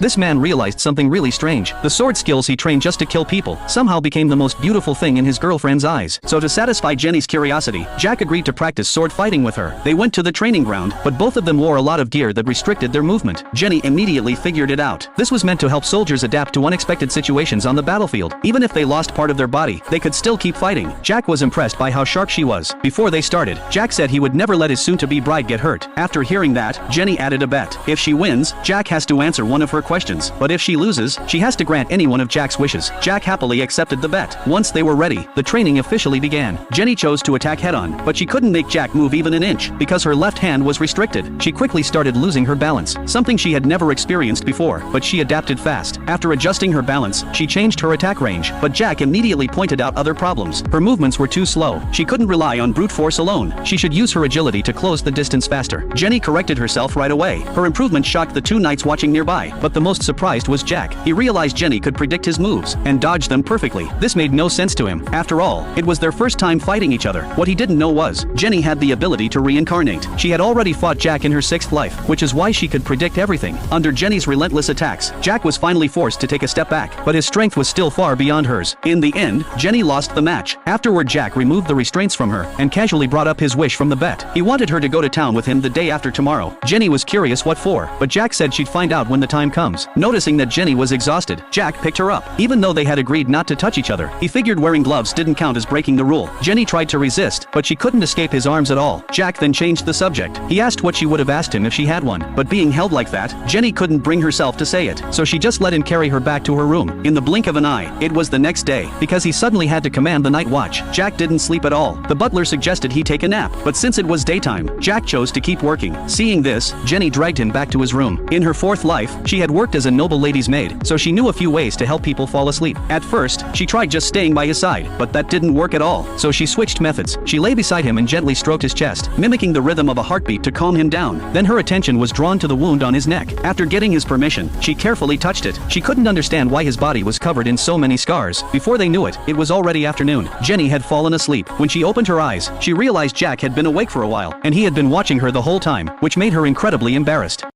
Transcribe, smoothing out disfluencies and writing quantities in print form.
This man realized something really strange. The sword skills he trained just to kill people somehow became the most beautiful thing in his girlfriend's eyes. So to satisfy Jenny's curiosity, Jack agreed to practice sword fighting with her. They went to the training ground, but both of them wore a lot of gear that restricted their movement. Jenny immediately figured it out. This was meant to help soldiers adapt to unexpected situations on the battlefield. Even if they lost part of their body, they could still keep fighting. Jack was impressed by how sharp she was. Before they started, Jack said he would never let his soon-to-be bride get hurt. After hearing that, Jenny added a bet. If she wins, Jack has to answer one of her questions. But if she loses, she has to grant any one of Jack's wishes. Jack happily accepted the bet. Once they were ready, the training officially began. Jenny chose to attack head-on, but she couldn't make Jack move even an inch because her left hand was restricted. She quickly started losing her balance, something she had never experienced before, but she adapted fast. After adjusting her balance, she changed her attack range, but Jack immediately pointed out other problems. Her movements were too slow. She couldn't rely on brute force alone. She should use her agility to close the distance faster. Jenny corrected herself right away. Her improvement shocked the two knights watching nearby, but the most surprised was Jack. He realized Jenny could predict his moves and dodge them perfectly. This made no sense to him. After all, it was their first time fighting each other. What he didn't know was, Jenny had the ability to reincarnate. She had already fought Jack in her 6th life, which is why she could predict everything. Under Jenny's relentless attacks, Jack was finally forced to take a step back, but his strength was still far beyond hers. In the end, Jenny lost the match. Afterward, Jack removed the restraints from her and casually brought up his wish from the bet. He wanted her to go to town with him the day after tomorrow. Jenny was curious what for, but Jack said she'd find out when the time comes. Noticing that Jenny was exhausted, Jack picked her up. Even though they had agreed not to touch each other, he figured wearing gloves didn't count as breaking the rule. Jenny tried to resist, but she couldn't escape his arms at all. Jack then changed the subject. He asked what she would have asked him if she had one, but being held like that, Jenny couldn't bring herself to say it, so she just let him carry her back to her room. In the blink of an eye, it was the next day, because he suddenly had to command the night watch. Jack didn't sleep at all. The butler suggested he take a nap, but since it was daytime, Jack chose to keep working. Seeing this, Jenny dragged him back to his room. In her 4th life, she had worked as a noble lady's maid, so she knew a few ways to help people fall asleep. At first, she tried just staying by his side, but that didn't work at all, so she switched methods. She lay beside him and gently stroked his chest, mimicking the rhythm of a heartbeat to calm him down. Then her attention was drawn to the wound on his neck. After getting his permission, she carefully touched it. She couldn't understand why his body was covered in so many scars. Before they knew it, it was already afternoon. Jenny had fallen asleep. When she opened her eyes, she realized Jack had been awake for a while, and he had been watching her the whole time, which made her incredibly embarrassed.